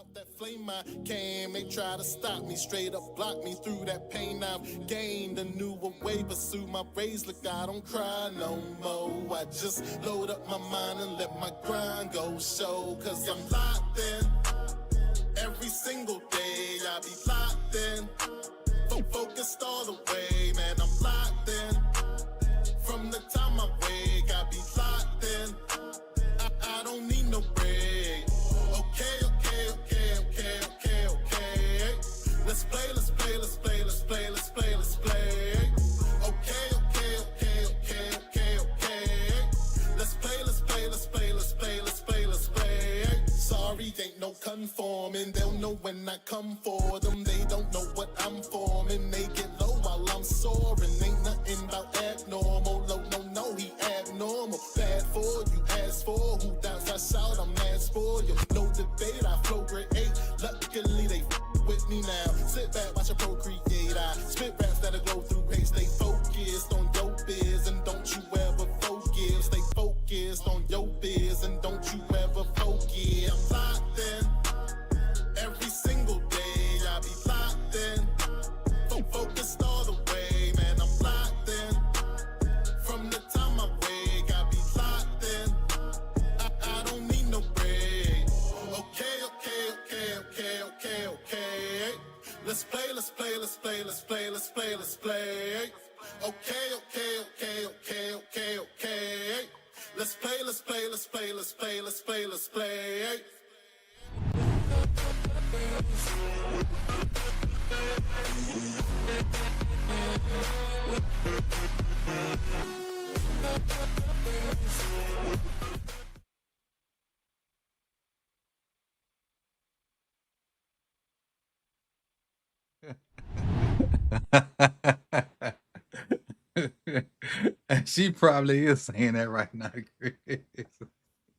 Out that flame I came, they try to stop me, straight up block me through that pain. I've gained a newer way, pursue my rays. Look, I don't cry no more. I just load up my mind and let my grind go show. Cause I'm locked in every single day. I be locked in, focused all the way, man. I'm locked in from the time I wake. I be locked in. I don't need no break. Okay. Let's play. Okay. Let's play. Sorry, ain't no conforming. They'll know when I come for them. They don't know what I'm forming. They get low while I'm soaring. Ain't nothing about abnormal. No, he abnormal. Bad for you, ask for who doubts I shout. I'm mad for you. No debate, I flow grade 8. Luckily, they with me now. Sit back, watch a procreate. I spit raps that'll go through hate. Stay focused on your biz and don't you ever forget. Stay focused on your biz and don't you ever forget. I'm locked in every single day. I be locked in, focused all the way, man. I'm locked in from the time I wake. I be locked in. I don't need no break. Okay. Let's play. Okay. Let's play. She probably is saying that right now, Chris.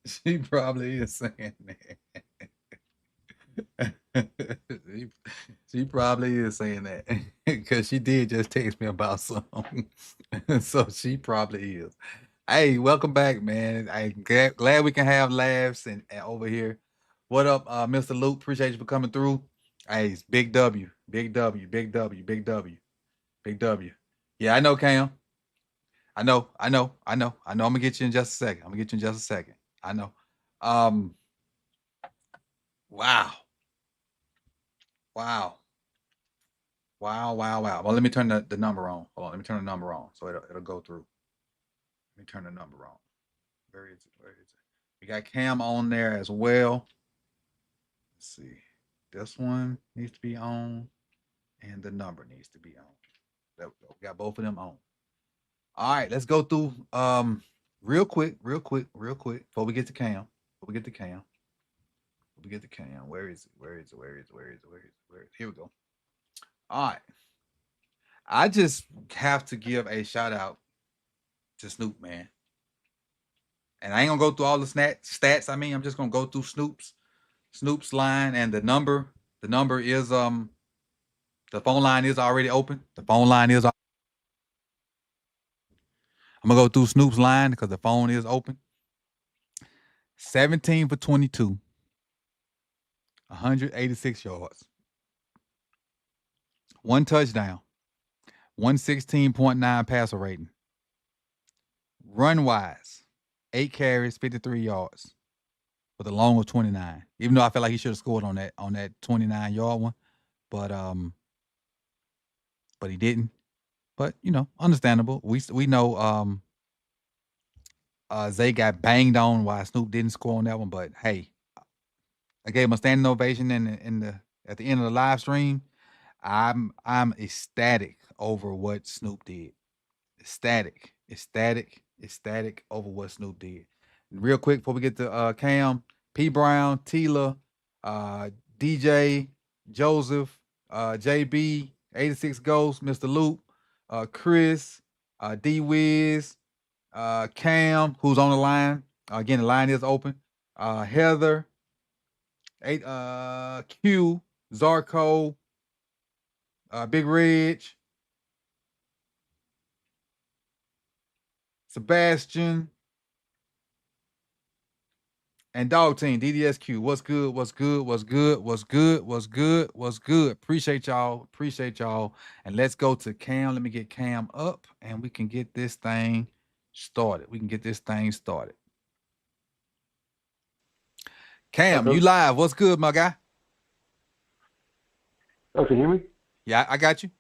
She probably is saying that. she probably is saying that because she did just text me about something. So she probably is. Hey, welcome back, man. I'm glad we can have laughs and over here. What up, Mr. Luke? Appreciate you for coming through. Hey, it's big W, big W, big W, big W, big W. Yeah, I know, Cam. I know. I'm gonna get you in just a second. I know. Um, wow. Wow. Wow. Well, let me turn the number on. Hold on, let me turn the number on so it'll go through. Let me turn the number on. Where is it? We got Cam on there as well. Let's see. This one needs to be on, and the number needs to be on. There we go. We got both of them on. All right, let's go through real quick. Before we get to Cam. Where is it? Here we go. All right. I just have to give a shout out to Snoop, man. And I ain't gonna go through all the stats. I mean, I'm just gonna go through Snoop's line, and the number is the phone line is already open. I'm gonna go through Snoop's line because the phone is open. 17 for 22, 186 yards, one touchdown, 116.9 passer rating. Run wise, 8 carries, 53 yards with a long of 29. Even though I felt like he should have scored on that 29-yard one, but he didn't. But understandable. We know Zay got banged on while Snoop didn't score on that one. But hey, I gave him a standing ovation at the end of the live stream. I'm ecstatic over what Snoop did. Ecstatic over what Snoop did. And real quick before we get to Cam, P. Brown, Tila, DJ, Joseph, JB, 86 Ghost, Mr. Loop, Chris, D Wiz, Cam, who's on the line. Again, the line is open. Heather, Q, Zarko, Big Ridge, Sebastian, And Dog Team, DDSQ, what's good? What's good? What's good? What's good? What's good? What's good? Appreciate y'all. Appreciate y'all. And let's go to Cam. Let me get Cam up and we can get this thing started. We can get this thing started. Cam, you live. What's good, my guy? Oh, can you hear me? Yeah, I got you.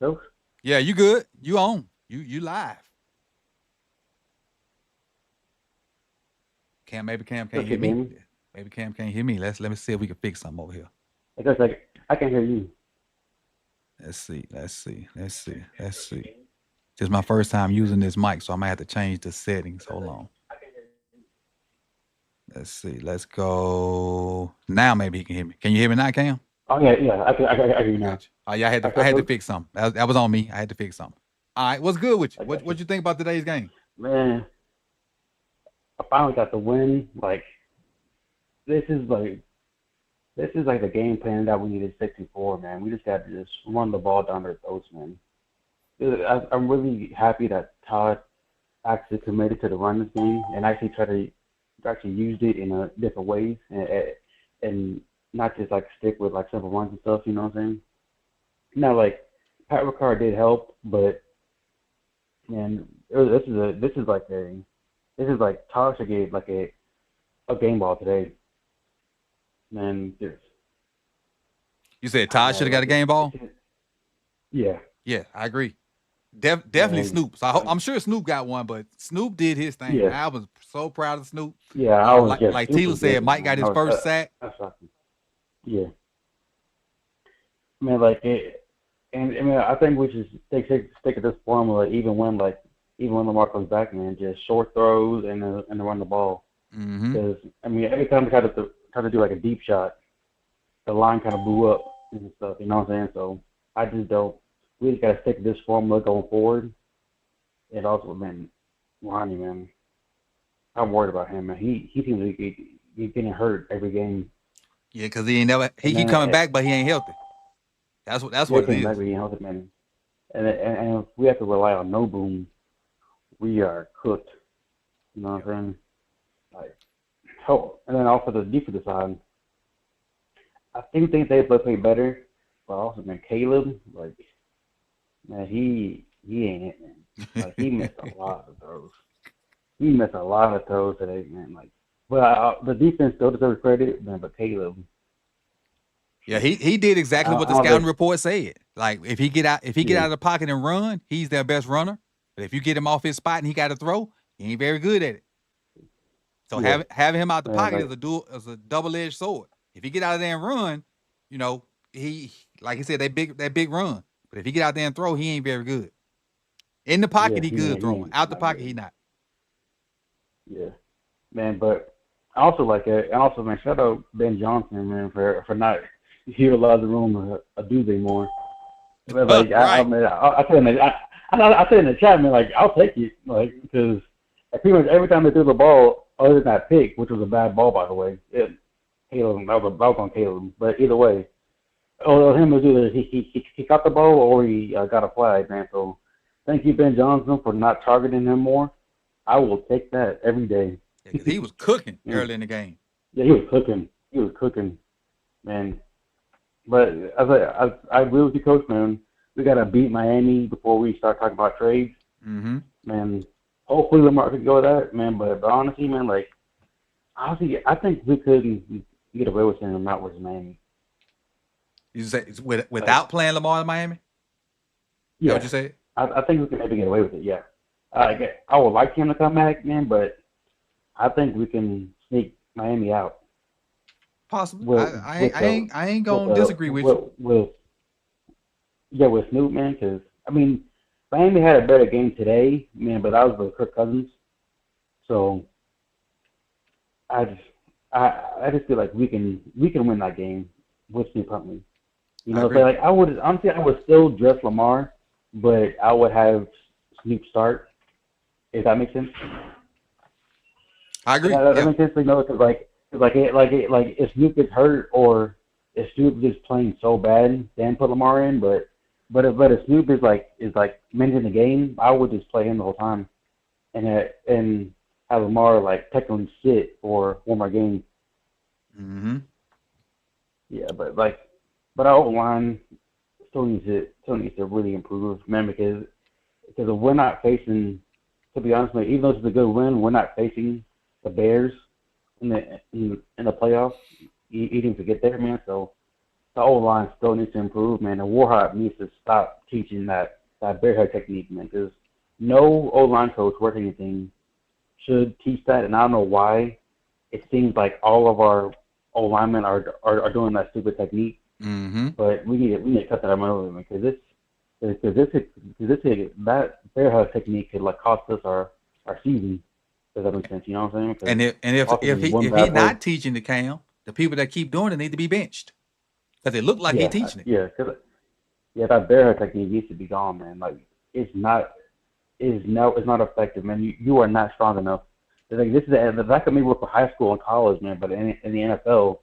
No? Yeah, you good. You on. You live. Maybe Cam can't hear me. Maybe Cam can't hear me. Let me see if we can fix something over here. I guess I can hear you. Let's see. This is my first time using this mic, so I might have to change the settings. Hold on. Let's see. Let's go. Now maybe he can hear me. Can you hear me now, Cam? Oh yeah. I hear you now. Gotcha. Oh yeah, I had to fix something. That was on me. I had to fix something. All right, what's good with you? What you think about today's game? Man, I finally got the win. Like this is like the game plan that we needed 64, man. We just got to just run the ball down their throats, man. I'm really happy that Todd actually committed to the run this game and actually used it in different ways and not just like stick with like simple runs and stuff. You know what I'm saying? Now, like Pat Ricard did help, but man, this is like Todd should get like a game ball today. Man, you said Todd should have got a game ball? Yeah. Yeah, I agree. Definitely Snoop. So I'm sure Snoop got one, but Snoop did his thing. Yeah. I was so proud of Snoop. Yeah, I was like Tila said, Mike got his first sack. That's awesome. Yeah. Man, like and I mean, I think we should stick at this formula even when Lamar comes back, man. Just short throws and run the ball. Because I mean, every time we try to do like a deep shot, the line kind of blew up and stuff. You know what I'm saying? So I just don't. We just gotta stick to this formula going forward. And also, man, Ronnie, man, I'm worried about him, man. He seems like he's getting hurt every game. Yeah, because he ain't never he coming back, but he ain't healthy. That's what it is. Back, he ain't healthy, man. And if we have to rely on no boom, we are cooked. You know what I'm saying? Like, and then also the defensive side, I think they play better, but also, man, Caleb, like, man, he ain't it, man. Like, he missed a lot of throws. He missed a lot of throws today, man. Like, but the defense still deserves credit, man. But Caleb, yeah, he did exactly what the scouting report said. Like, if he get out of the pocket and run, he's their best runner. But if you get him off his spot and he got to throw, he ain't very good at it. So having him out the pocket is a double-edged sword. If he get out of there and run, you know, he like he said, that big run. But if he get out there and throw, he ain't very good. In the pocket, he good throwing. Out the pocket, he not. Yeah, man. But I also like it. And also, man, shout out Ben Johnson, man, for not utilizing the room a Tuesday more. But like, I said in the chat, man, like I'll take it, like because pretty much every time they threw the ball, other than that pick, which was a bad ball by the way, Caleb, that was on Caleb. But either way, him was either he caught the ball or he got a flag, man. So thank you, Ben Johnson, for not targeting him more. I will take that every day. Yeah, 'cause he was cooking early in the game. Yeah, he was cooking, man. But I agree with you, Coach, man. We got to beat Miami before we start talking about trades. Mm-hmm. Man, hopefully Lamar could go with that, man. But honestly, man, like, honestly, I think we couldn't get away with sending him out with Miami. You say without playing Lamar in Miami? Yeah. What you say? I think we can maybe get away with it, yeah. I would like him to come back, man, but I think we can sneak Miami out. Possibly. I ain't gonna disagree with you. With Snoop, man, because I mean, Miami had a better game today, man, but that was with Kirk Cousins. So I just feel like we can win that game with Snoop Huntley. You know, so like I would still dress Lamar, but I would have Snoop start. If that makes sense. I agree. That makes sense. You know, because if Snoop gets hurt or if Snoop is playing so bad, then put Lamar in. But if Snoop is like managing the game, I would just play him the whole time and have Lamar like technically sit for one more game. Mm-hmm. Yeah, but our O-line still needs to really improve, man, because if we're not facing, to be honest with you, even though it's a good win, we're not facing the Bears in the playoffs. You didn't forget there, man. So the O-line still needs to improve, man. And Warhawk needs to stop teaching that bear hug technique, man, because no O-line coach worth anything should teach that, and I don't know why. It seems like all of our O-linemen are doing that stupid technique, Mm-hmm. but we need to cut that out of it, because that bear hug technique could like cost us our season. Does that make sense? You know what I'm saying? And if he not teaching the Cam, the people that keep doing it need to be benched because it look like he teaching it. Yeah, that bear hug technique needs to be gone, man. Like it's not effective, man. You are not strong enough. Like that could maybe work for high school and college, man, but in the NFL,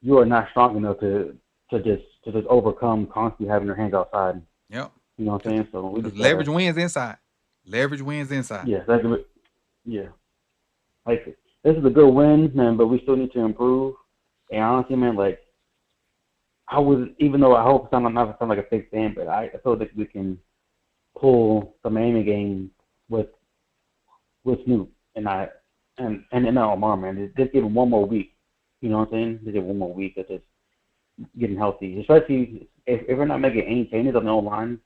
you are not strong enough to just overcome constantly having your hands outside. Yep. You know what I'm saying? So we just leverage wins inside. Leverage wins inside. Yeah, yeah. Like this is a good win, man, but we still need to improve. And honestly, man, like even though I hope I'm not sound like a fake fan, but I feel like we can pull the Miami game with Snoop and Omar, man. Just give him one more week. You know what I'm saying? Just give him one more week of just getting healthy. Especially if we're not making any changes on the O-line,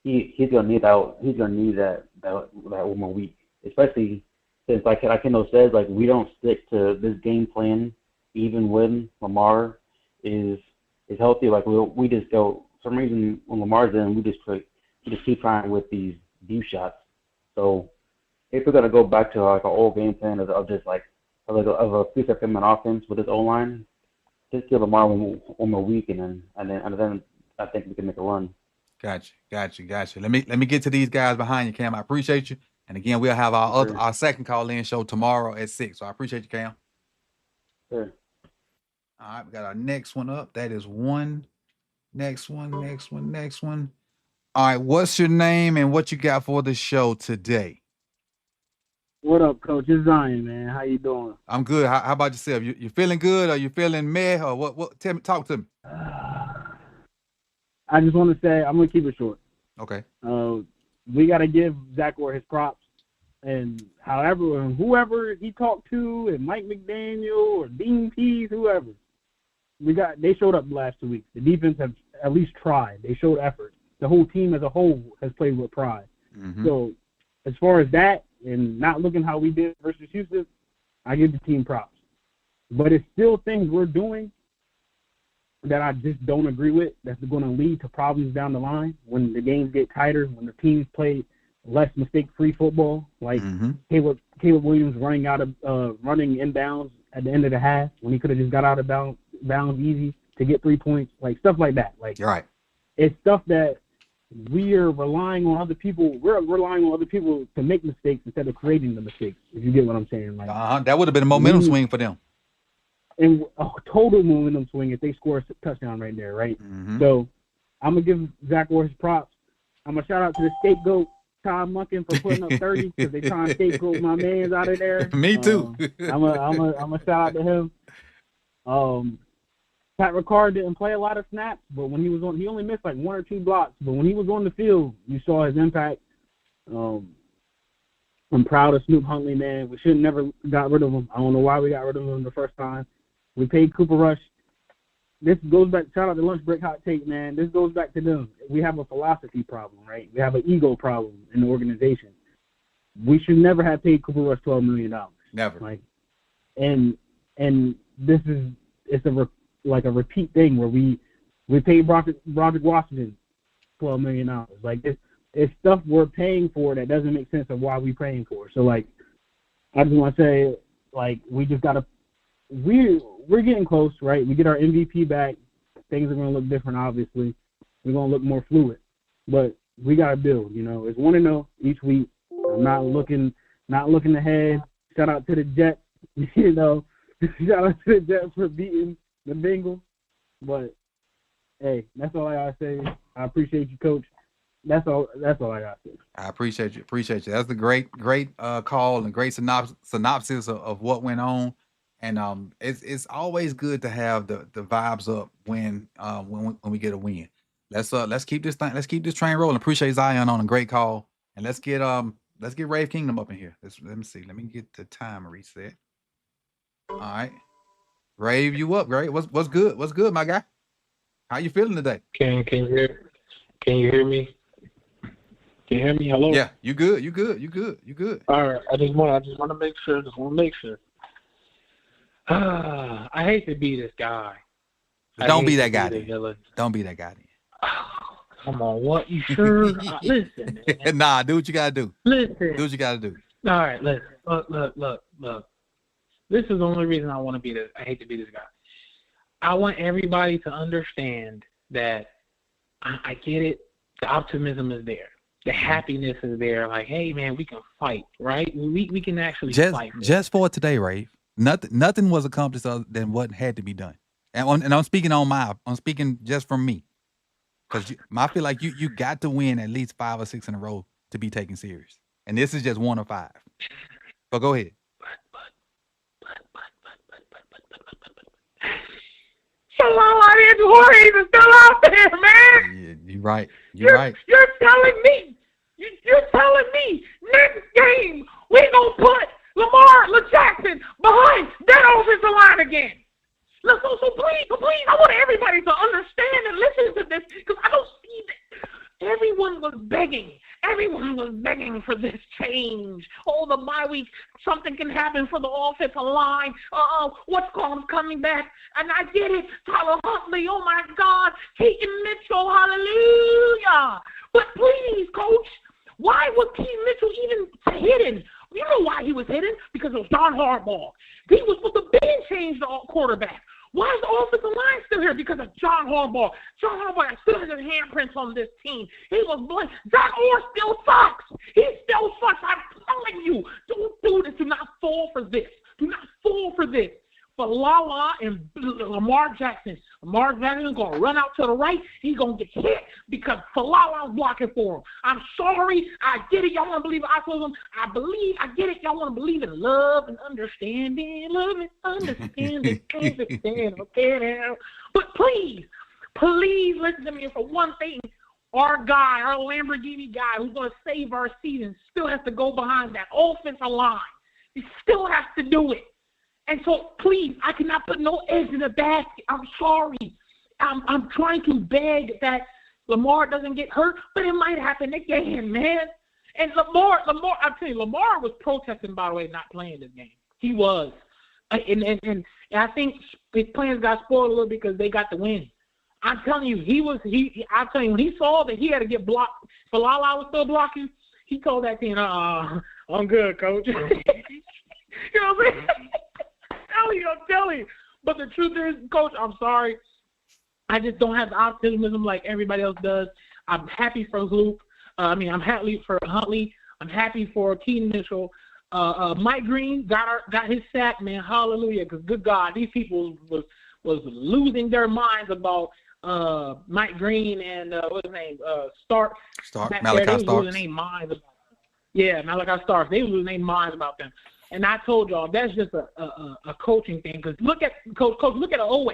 he's gonna need that one more week. Especially since like Kendall says, like we don't stick to this game plan even when Lamar is healthy. Like we just go, for some reason when Lamar's in, we just keep trying with these deep shots. So if we're gonna go back to like an old game plan of just like of a piece of him offense with his O line, just give Lamar one more week, and then I think we can make a run. Gotcha. Let me get to these guys behind you, Cam. I appreciate you. And again, we'll have our second call-in show tomorrow at 6. So I appreciate you, Cam. Sure. All right, we got our next one up. That is one. Next one. All right, what's your name and what you got for the show today? What up, Coach? It's Zion, man. How you doing? I'm good. How about yourself? You feeling good, or you feeling meh, or what? Talk to me. I just want to say I'm gonna keep it short. Okay. We got to give Zach Orr his props, and whoever he talked to, and Mike McDaniel or Dean Pease, whoever, they showed up the last 2 weeks. The defense have at least tried. They showed effort. The whole team as a whole has played with pride. Mm-hmm. So as far as that and not looking how we did versus Houston, I give the team props. But it's still things we're doing that I just don't agree with that's going to lead to problems down the line when the games get tighter, when the teams play less mistake-free football, like Caleb Williams running inbounds at the end of the half when he could have just got out of bounds easy to get 3 points, like stuff like that. Like, you're right. It's stuff that we're relying on other people. We're relying on other people to make mistakes instead of creating the mistakes, if you get what I'm saying. Like, that would have been a momentum swing for them. And a total momentum swing if they score a touchdown right there, right? Mm-hmm. So I'm going to give Zach Orr his props. I'm going to shout out to the scapegoat, Todd Munkin, for putting up 30 because they trying to scapegoat my mans out of there. Me too. I'm a shout out to him. Pat Ricard didn't play a lot of snaps, but when he was on, he only missed like 1 or 2 blocks. But when he was on the field, you saw his impact. I'm proud of Snoop Huntley, man. We should have never got rid of him. I don't know why we got rid of him the first time. We paid Cooper Rush. This goes back, shout out to Lunch Break Hot Take, man. This goes back to them. We have a philosophy problem, right? We have an ego problem in the organization. We should never have paid Cooper Rush $12 million. Never. Like, and it's a repeat thing where we paid Broderick Washington $12 million. Like, it's stuff we're paying for that doesn't make sense of why we're paying for. So, like, I just want to say, like, we just got to we're getting close, right? We get our MVP back. Things are going to look different, obviously. We're going to look more fluid. But we got to build, you know. It's 1-0 each week. I'm not looking ahead. Shout out to the Jets, you know. Shout out to the Jets for beating the Bengals. But, hey, that's all I got to say. I appreciate you, Coach. That's all I got. I appreciate you. Appreciate you. That's a great call and great synopsis of what went on. And it's always good to have the vibes up when we get a win. Let's keep this train rolling. Appreciate Zion on a great call. And let's get Rave Kingdom up in here. Let me see. Let me get the time reset. All right. Rave, you up, great. What's good? What's good, my guy? How you feeling today? Can you hear me? Can you hear me? Hello? Yeah, you good. You good. All right. I just want to make sure. I hate to be this guy. Don't be that guy. Don't be that guy. Come on, what? You sure? Listen, man. Nah, do what you gotta do. Listen. Do what you gotta do. All right, listen. Look. This is the only reason I want to be this. I hate to be this guy. I want everybody to understand that I get it. The optimism is there. The happiness is there. Like, hey, man, we can fight, right? We can actually fight. Just for today, Rave. Nothing was accomplished other than what had to be done. And I'm speaking I'm speaking just from me. Because I feel like you got to win at least 5 or 6 in a row to be taken serious. And this is just 1 of 5. But go ahead. Somebody Jorge is still out there, man. Yeah, you're right. You're right. You're telling me next game we're going to put Lamar Jackson behind that offensive line again. Look, so please, I want everybody to understand and listen to this because I don't see that. Everyone was begging for this change. Oh, the bye week, something can happen for the offensive line. What's coming back? And I get it. Tyler Huntley, oh my God. Keaton Mitchell, hallelujah. But please, Coach, why was Keaton Mitchell even hidden? You know why he was hidden? Because it was John Harbaugh. He was supposed to change the quarterback. Why is the offensive line still here? Because of John Harbaugh. John Harbaugh still has his handprints on this team. He was blind. Zach Orr still sucks. He still sucks. I'm telling you, don't do this. Do not fall for this. Do not fall for this. For Lala and Lamar Jackson. Lamar Jackson is going to run out to the right. He's going to get hit because Falala's blocking for him. I'm sorry. I get it. Y'all want to believe in optimism. I get it. Y'all want to believe in love and understanding. Love and understanding. Okay now. But please listen to me for one thing. Our guy, our Lamborghini guy who's going to save our season still has to go behind that offensive line. He still has to do it. And so, please, I cannot put no eggs in the basket. I'm sorry. I'm trying to beg that Lamar doesn't get hurt, but it might happen again, man. And Lamar, I'm telling you, Lamar was protesting, by the way, not playing this game. He was. And I think his plans got spoiled a little because they got the win. I'm telling you, I'm telling you, when he saw that he had to get blocked, Falala was still blocking, he told that team, I'm good, coach. You know what I'm saying? I'm telling you. But the truth is, Coach, I'm sorry. I just don't have the optimism like everybody else does. I'm happy for Snoop. I'm happy for Huntley. I'm happy for Keaton Mitchell. Mike Green got his sack, man. Hallelujah. Because, good God, these people was losing their minds about Mike Green and what's his name? Stark. Malachi Starks. Losing their minds about them. Yeah, Malachi Starks. They were losing their minds about them. And I told y'all that's just a coaching thing. Because look at Coach. Look at Owe.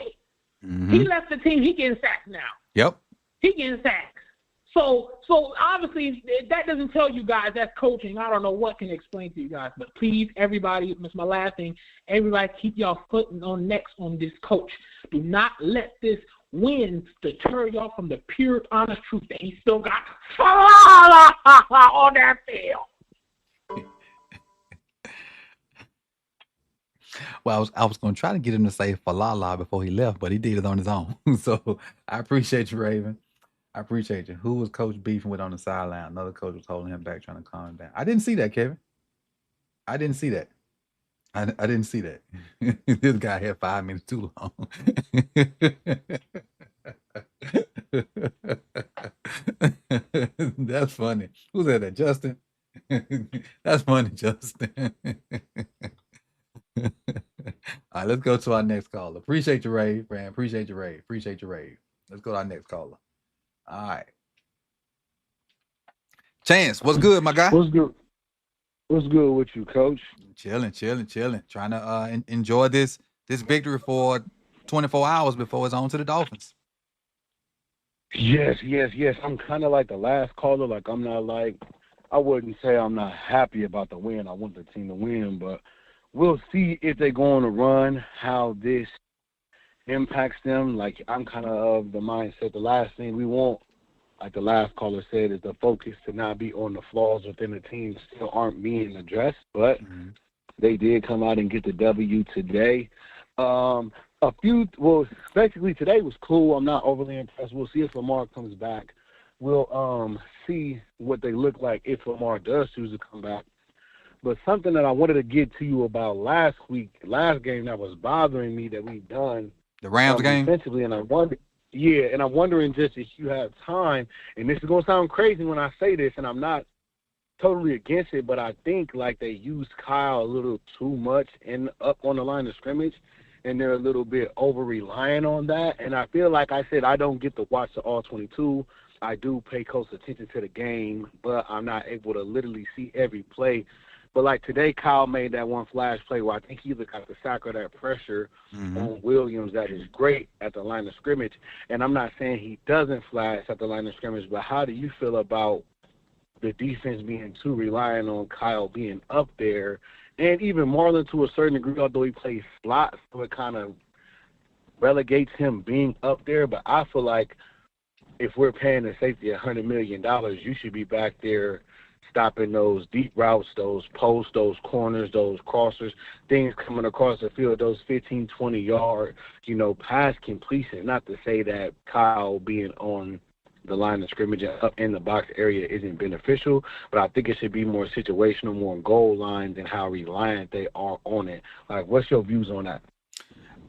Mm-hmm. He left the team. He getting sacked now. Yep. He getting sacked. So obviously that doesn't tell you guys that's coaching. I don't know what can explain to you guys. But please, everybody, this is my last thing. Everybody, keep y'all foot on necks on this coach. Do not let this win deter y'all from the pure, honest truth that he still got on that field. Well, I was going to try to get him to say Falala before he left, but he did it on his own. So I appreciate you, Raven. I appreciate you. Who was Coach beefing with on the sideline? Another coach was holding him back, trying to calm him down. I didn't see that, Kevin. I didn't see that. I didn't see that. This guy had 5 minutes too long. That's funny. Who said that? Justin? That's funny, Justin. All right, let's go to our next caller. Appreciate you, Ray, man. Appreciate you, Ray. Let's go to our next caller. All right. Chance, what's good, my guy? What's good? What's good with you, Coach? Chilling. Trying to enjoy this victory for 24 hours before it's on to the Dolphins. Yes. I'm kind of like the last caller. Like I wouldn't say I'm not happy about the win. I want the team to win, but we'll see if they go on a run, how this impacts them. Like I'm kind of the mindset. The last thing we want, like the last caller said, is the focus to not be on the flaws within the team still aren't being addressed. But they did come out and get the W today. Basically today was cool. I'm not overly impressed. We'll see if Lamar comes back. We'll see what they look like if Lamar does choose to come back. But something that I wanted to get to you about last game that was bothering me that we've done. The Rams game? Defensively, and I'm wondering just if you have time, and this is going to sound crazy when I say this, and I'm not totally against it, but I think like they used Kyle a little too much up on the line of scrimmage, and they're a little bit over-reliant on that. And I feel like I said I don't get to watch the All-22. I do pay close attention to the game, but I'm not able to literally see every play. But like today, Kyle made that one flash play where I think he either got the sack or that pressure on Williams that is great at the line of scrimmage. And I'm not saying he doesn't flash at the line of scrimmage, but how do you feel about the defense being too reliant on Kyle being up there? And even Marlon to a certain degree, although he plays slot, so it kind of relegates him being up there. But I feel like if we're paying the safety $100 million, you should be back there stopping those deep routes, those posts, those corners, those crossers, things coming across the field, those 15, 20-yard, pass completion. Not to say that Kyle being on the line of scrimmage and up in the box area isn't beneficial, but I think it should be more situational, more goal lines, and how reliant they are on it. Like, what's your views on that?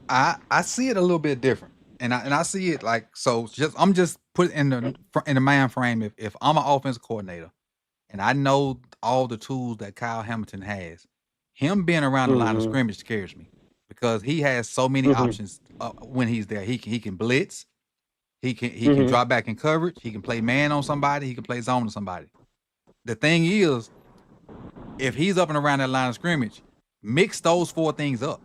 I see it a little bit different, and I see it like so. I'm just put in the mind frame. If I'm an offensive coordinator, and I know all the tools that Kyle Hamilton has, him being around the line of scrimmage scares me because he has so many options when he's there. He can blitz. He can drop back in coverage. He can play man on somebody. He can play zone on somebody. The thing is, if he's up and around that line of scrimmage, mix those four things up.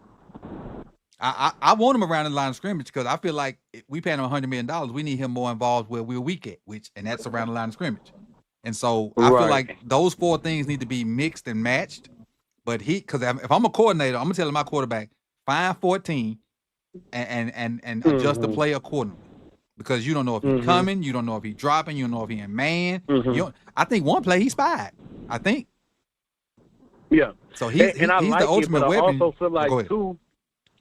I want him around the line of scrimmage because I feel like if we pay him $100 million, we need him more involved where we're weak at, and that's around the line of scrimmage. And so I feel like those four things need to be mixed and matched. But because if I'm a coordinator, I'm gonna tell my quarterback find 14 and adjust the play accordingly. Because you don't know if he's coming, you don't know if he's dropping, you don't know if he's in man. I think one play he spied. I think. Yeah. So he's the ultimate weapon. I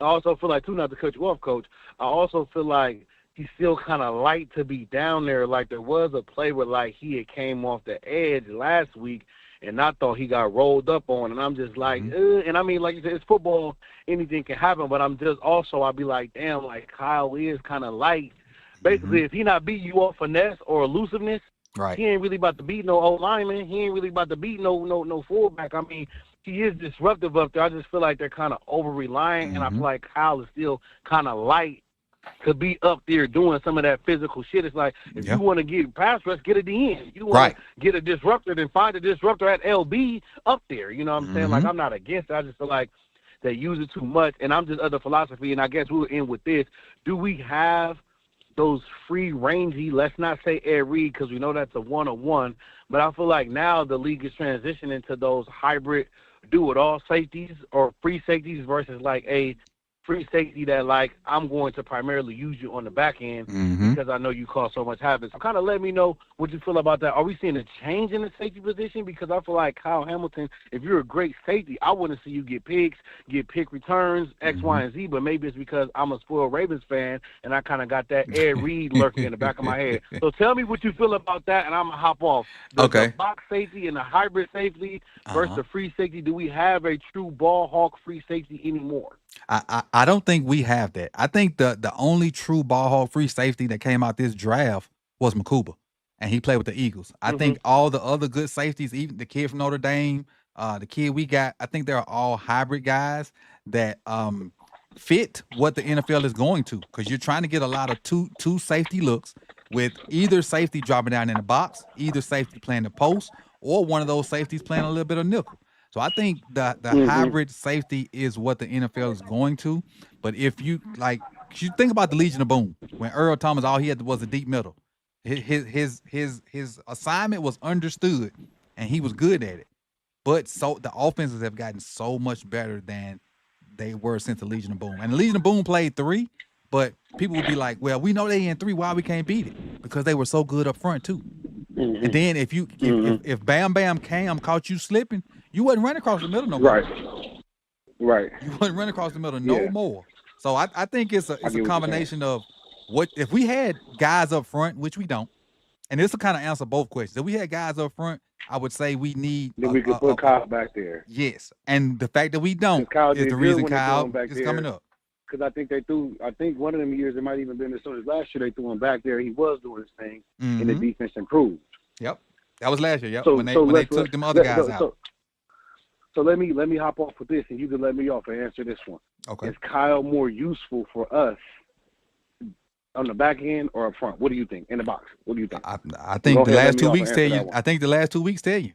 also feel like too, not to cut you off, Coach. I also feel like he's still kind of light to be down there. Like there was a play where like he had came off the edge last week, and I thought he got rolled up on, and I'm just like, and I mean, like you said, it's football, anything can happen. But I'm just also, I'll be like, damn, like Kyle is kind of light. Basically, if he not beating you off finesse or elusiveness, he ain't really about to beat no old lineman. He ain't really about to beat no fullback. I mean, he is disruptive up there. I just feel like they're kind of over-reliant, and I feel like Kyle is still kind of light to be up there doing some of that physical shit. It's like, if you want to get pass rush, get at the end. You want to get a disruptor, then find a disruptor at LB up there. You know what I'm saying? Like, I'm not against it. I just feel like they use it too much, and I'm just of the philosophy, and I guess we'll end with this. Do we have those free rangy, let's not say Ed Reed because we know that's a one-on-one, but I feel like now the league is transitioning to those hybrid do-it-all safeties or free safeties versus like a free safety that like I'm going to primarily use you on the back end because I know you cause so much havoc. So kind of let me know what you feel about that. Are we seeing a change in the safety position? Because I feel like Kyle Hamilton, if you're a great safety, I want to see you get picks, get pick returns, X, Y, and Z, but maybe it's because I'm a spoiled Ravens fan and I kind of got that Ed Reed lurking in the back of my head. So tell me what you feel about that, and I'm going to hop off. The box safety and the hybrid safety versus the free safety, do we have a true ball hawk free safety anymore? I don't think we have that. I think the only true ball hawk free safety that came out this draft was Makuba, and he played with the Eagles. I think all the other good safeties, even the kid from Notre Dame, the kid we got, I think they're all hybrid guys that fit what the NFL is going to, because you're trying to get a lot of two safety looks with either safety dropping down in the box, either safety playing the post, or one of those safeties playing a little bit of nickel. So I think the hybrid safety is what the NFL is going to. But if you think about the Legion of Boom, when Earl Thomas, all he had was a deep middle. His assignment was understood, and he was good at it. But so the offenses have gotten so much better than they were since the Legion of Boom. And the Legion of Boom played 3, but people would be like, "Well, we know they in 3. Why we can't beat it? Because they were so good up front too." And then if Bam Bam Cam caught you slipping, you wasn't running across the middle no more. Right. You wasn't running across the middle no more. So I think it's a combination of what if we had guys up front, which we don't, and this will kind of answer both questions. If we had guys up front, I would say we need. Then we could put Kyle back there. Yes, and the fact that we don't is the reason Kyle is coming up. Because I think one of them years, it might even been as soon as last year, they threw him back there. He was doing his thing, and the defense improved. Yep, that was last year. Yep, so, when they took them other guys out. So let me hop off with this, and you can let me off and answer this one. Okay. Is Kyle more useful for us on the back end or up front? What do you think? In the box, what do you think? I think the last 2 weeks tell you. I think the last 2 weeks tell you.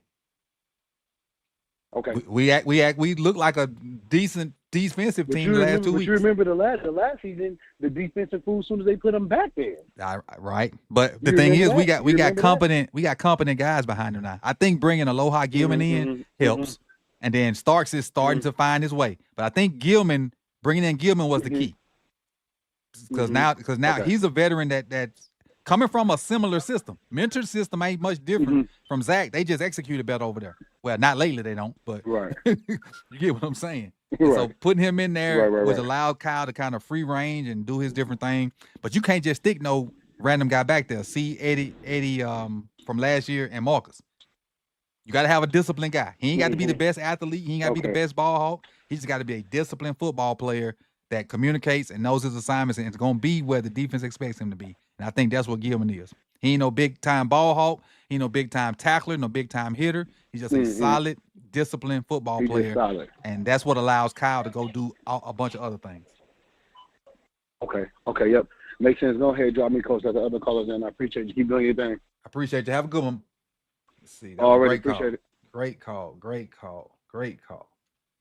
Okay. We look like a decent defensive team the last 2 weeks. You remember the last season, the defense improved as soon as they put them back there. Right, but the thing is, we got competent guys behind them now. I think bringing Aloha Gilman in helps, and then Starks is starting to find his way. But I think bringing in Gilman was the key, because now he's a veteran that's coming from a similar system. Mentor's system ain't much different from Zach. They just executed better over there. Well, not lately they don't, but you get what I'm saying. Right. So putting him in there was allowed Kyle to kind of free range and do his different thing. But you can't just stick no random guy back there. See Eddie from last year and Marcus. You got to have a disciplined guy. He ain't got to be the best athlete. He ain't got to be the best ball hawk. He just got to be a disciplined football player that communicates and knows his assignments and it's going to be where the defense expects him to be. And I think that's what Gilman is. He ain't no big-time ball hawk. He ain't no big-time tackler, no big-time hitter. He's just a solid, disciplined football player. And that's what allows Kyle to go do a bunch of other things. Okay, yep. Makes sense. Go ahead, drop me, Coach. Let the other callers in. I appreciate you. Keep doing your thing. I appreciate you. Have a good one. Let's see. Already appreciate it. Great call.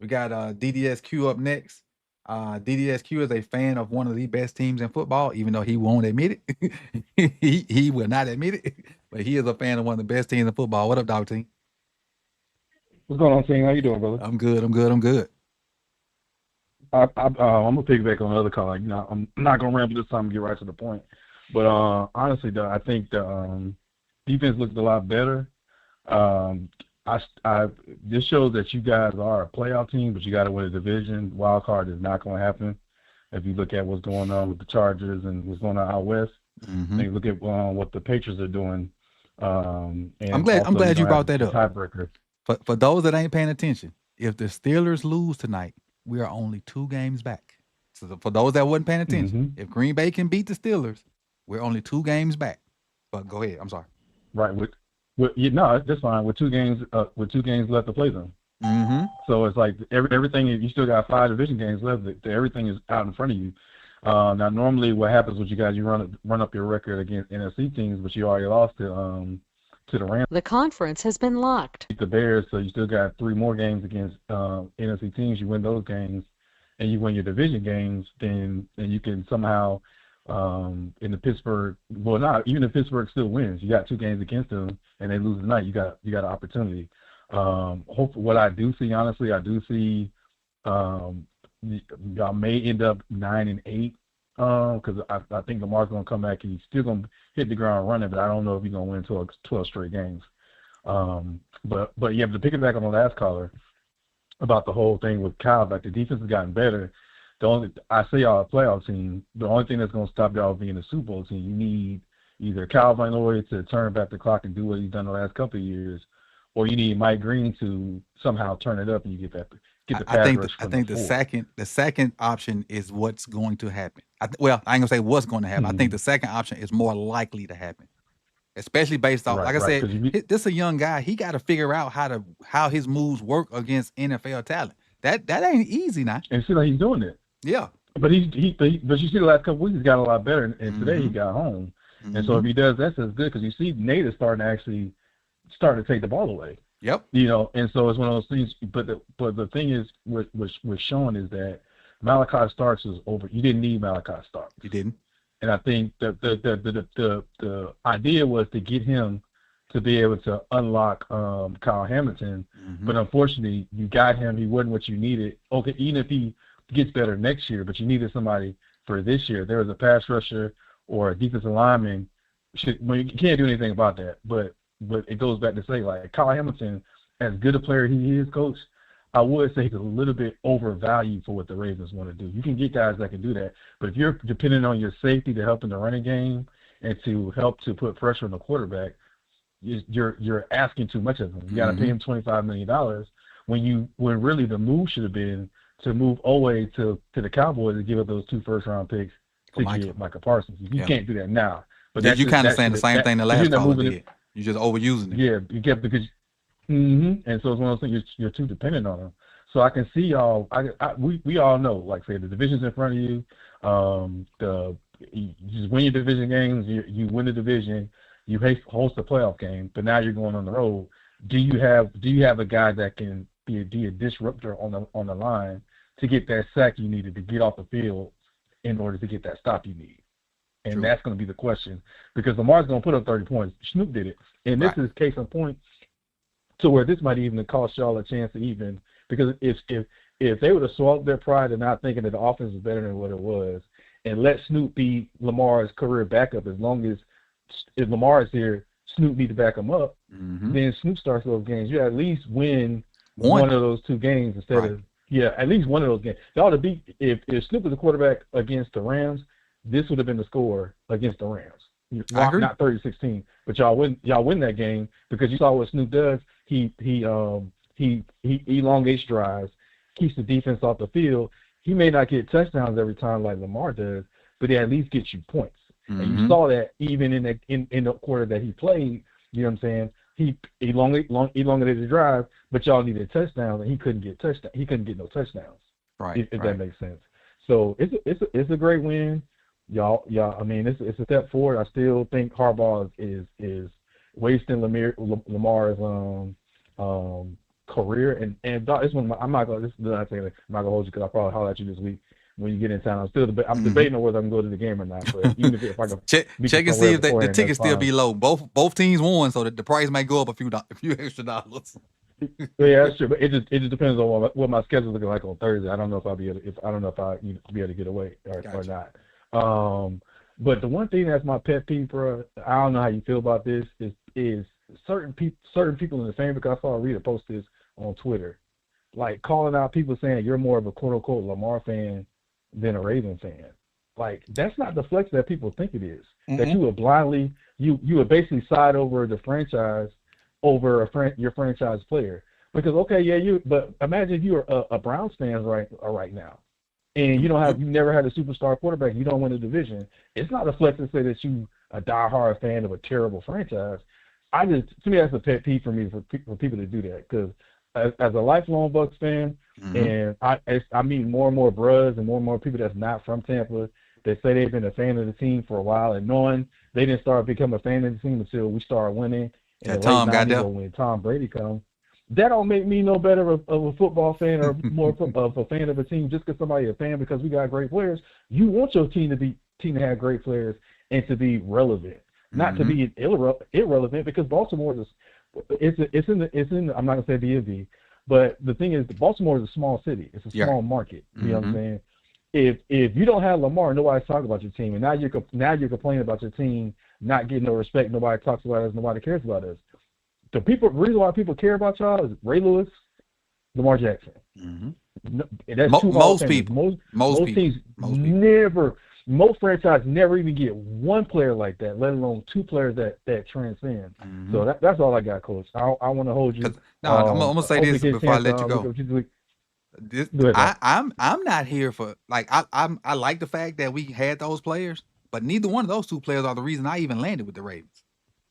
We got DDSQ up next. DDSQ is a fan of one of the best teams in football, even though he won't admit it. he will not admit it, but he is a fan of one of the best teams in football. What up, dog team? What's going on, team? How you doing, brother? I'm good. I'm gonna piggyback on the other call. I'm not gonna ramble this time and get right to the point. But honestly, though, I think the defense looked a lot better. This shows that you guys are a playoff team, but you got to win a division. Wild card is not going to happen. If you look at what's going on with the Chargers and what's going on out west, and you look at what the Patriots are doing. And I'm glad you brought that up. Tiebreaker. For those that ain't paying attention, if the Steelers lose tonight, we are only 2 games back. So for those that wasn't paying attention, if Green Bay can beat the Steelers, we're only 2 games back. But go ahead. I'm sorry. Right. No, that's fine. With 2 games left to play them. So it's like everything. You still got 5 division games left. Everything is out in front of you. Now, normally, what happens with you guys? You run up your record against NFC teams, but you already lost to the Rams. The conference has been locked. The Bears, so you still got 3 more games against NFC teams. You win those games, and you win your division games. Then you can somehow. In the Pittsburgh, well, not even if Pittsburgh still wins, you got 2 games against them, and they lose tonight. You got an opportunity. Hopefully, what I do see, honestly, y'all may end up 9-8 because I think Lamar's going to come back and he's still going to hit the ground running, but I don't know if he's going to win 12 straight games. But yeah, to pick it back on the last caller about the whole thing with Kyle, like the defense has gotten better. I say y'all a playoff team. The only thing that's going to stop y'all being a Super Bowl team, you need either Kyle Van Noy to turn back the clock and do what he's done the last couple of years, or you need Mike Green to somehow turn it up and you get the pass rush. I think the second option is what's going to happen. I ain't gonna say what's going to happen. I think the second option is more likely to happen, especially based off, I said, this is a young guy. He got to figure out how his moves work against NFL talent. That ain't easy now. And see, like he's doing it. Yeah, but but you see the last couple weeks he's got a lot better, and today he got home. And so if he does, that's as good because you see Nate is starting to take the ball away. Yep. And so it's one of those things. But the thing is, what's showing is that Malachi Starks is over. You didn't need Malachi Starks. You didn't. And I think the idea was to get him to be able to unlock Kyle Hamilton. But unfortunately, you got him. He wasn't what you needed. Okay, even if he gets better next year, but you needed somebody for this year. There was a pass rusher or a defensive lineman. You can't do anything about that. But it goes back to say, like, Kyle Hamilton, as good a player he is, Coach, I would say he's a little bit overvalued for what the Ravens want to do. You can get guys that can do that, but if you're depending on your safety to help in the running game and to help to put pressure on the quarterback, you're asking too much of him. You got to pay him $25 million when really the move should have been to move Owe to the Cowboys and give up those 2 first-round picks to get Micah Parsons. You can't do that now. But you kind of saying the same thing the last caller did. You're just overusing it. Yeah, you get because. And so it's one of those things you're too dependent on them. So I can see y'all. We all know, like say, the division's in front of you. You just win your division games. You win the division. You host a playoff game. But now you're going on the road. Do you have a guy that can be a disruptor on the line to get that sack you needed to get off the field in order to get that stop you need? And that's going to be the question because Lamar's going to put up 30 points. Snoop did it, and this is case in point to where this might even cost y'all a chance to even because if they would have swallowed their pride and not thinking that the offense was better than what it was and let Snoop be Lamar's career backup as long as if Lamar is here, Snoop need to back him up. Then Snoop starts those games. You at least win one of those 2 games instead of at least one of those games. They ought to beat if Snoop was the quarterback against the Rams. This would have been the score against the Rams. Not 30-16, but y'all win that game because you saw what Snoop does. He elongates drives, keeps the defense off the field. He may not get touchdowns every time like Lamar does, but he at least gets you points. And you saw that even in the quarter that he played. You know what I'm saying? He elongated the drive, but y'all needed touchdowns, and he couldn't get no touchdowns. Right. If that makes sense. So it's a great win. Y'all. I mean, it's a step forward. I still think Harbaugh is wasting Lamar's career. And it's one. I'm not gonna hold you because I'll probably holler at you this week when you get in town. I'm debating on whether I can go to the game or not. But even if I can check and see if the tickets still be low. Both teams won, so the price might go up a few extra dollars. Yeah, that's true. But it just depends on what my schedule is looking like on Thursday. I don't know if I'll be able to get away or not. But the one thing that's my pet peeve, bro, I don't know how you feel about this, is certain people in the fan, because I saw Rita post this on Twitter, like calling out people saying you're more of a quote unquote Lamar fan than a Raven fan. Like that's not the flex that people think it is. That you would blindly you would basically side over the franchise over your franchise player. Because but imagine if you're a Browns fan right now. And you've never had a superstar quarterback, you don't win a division. It's not a flex to say that you a diehard fan of a terrible franchise. To me, that's a pet peeve for me for people to do that. Because as a lifelong Bucs fan, and I meet more and more bros and more people that's not from Tampa that say they've been a fan of the team for a while, and knowing they didn't start becoming a fan of the team until we started winning. And Tom got there when Tom Brady comes. That don't make me no better of a football fan or more of a fan of a team just because somebody's a fan because we got great players. You want your team to have great players and to be relevant, not to be irrelevant. Because Baltimore it's in I'm not gonna say DMV, but the thing is, Baltimore is a small city. It's a small market. You know what I'm saying? If you don't have Lamar, nobody's talking about your team, and now you're complaining about your team not getting no respect. Nobody talks about us. Nobody cares about us. The reason why people care about y'all is Ray Lewis, Lamar Jackson. That's most people. Most teams never. Most franchises never even get one player like that, let alone 2 players that transcend. So that's all I got, Coach. I want to hold you. I'm gonna say this before I let you go. I'm not here for I like the fact that we had those players, but neither one of those 2 players are the reason I even landed with the Ravens.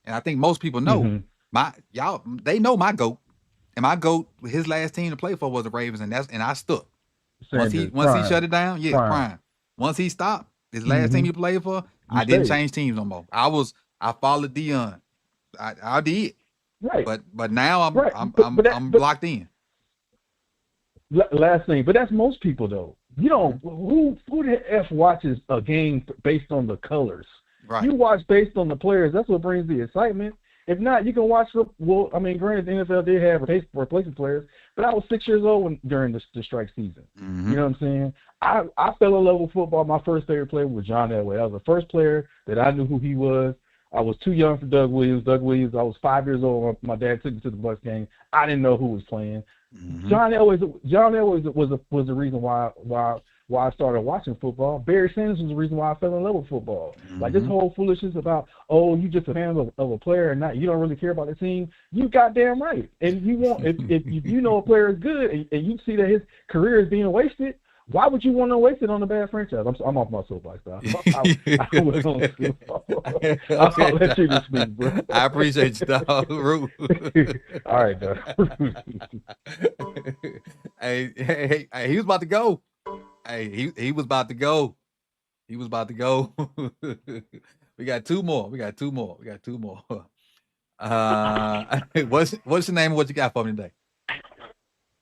And I think most people know. They know my GOAT, and my GOAT, his last team to play for was the Ravens, and I stuck. Once he shut it down, prime. Once he stopped, His last team he played for, You I didn't stayed. change teams no more. I followed Dion. I did. Right. But now Right. I'm locked in. Last thing, but that's most people though. You know, who the F watches a game based on the colors? Right. You watch based on the players. That's what brings the excitement. If not, you can watch well, I mean, granted, the NFL did have replacement players, but I was 6 years old during the strike season. Mm-hmm. You know what I'm saying? I fell in love with football. My first favorite player was John Elway. That was the first player that I knew who he was. I was too young for Doug Williams. I was 5 years old. My dad took me to the Bucs game. I didn't know who was playing. Mm-hmm. John Elway was the reason why I started watching football. Barry Sanders was the reason why I fell in love with football. Mm-hmm. Like this whole foolishness about, oh, you just a fan of a player and not you don't really care about the team. You goddamn right. And you want if you know a player is good and you see that his career is being wasted, why would you want to waste it on a bad franchise? I'm off my soapbox, though. I'll let you just speak, bro. I appreciate you, dog. All right, dog. Hey, he was about to go. Hey, he was about to go. He was about to go. We got two more. What's your name and what you got for me today?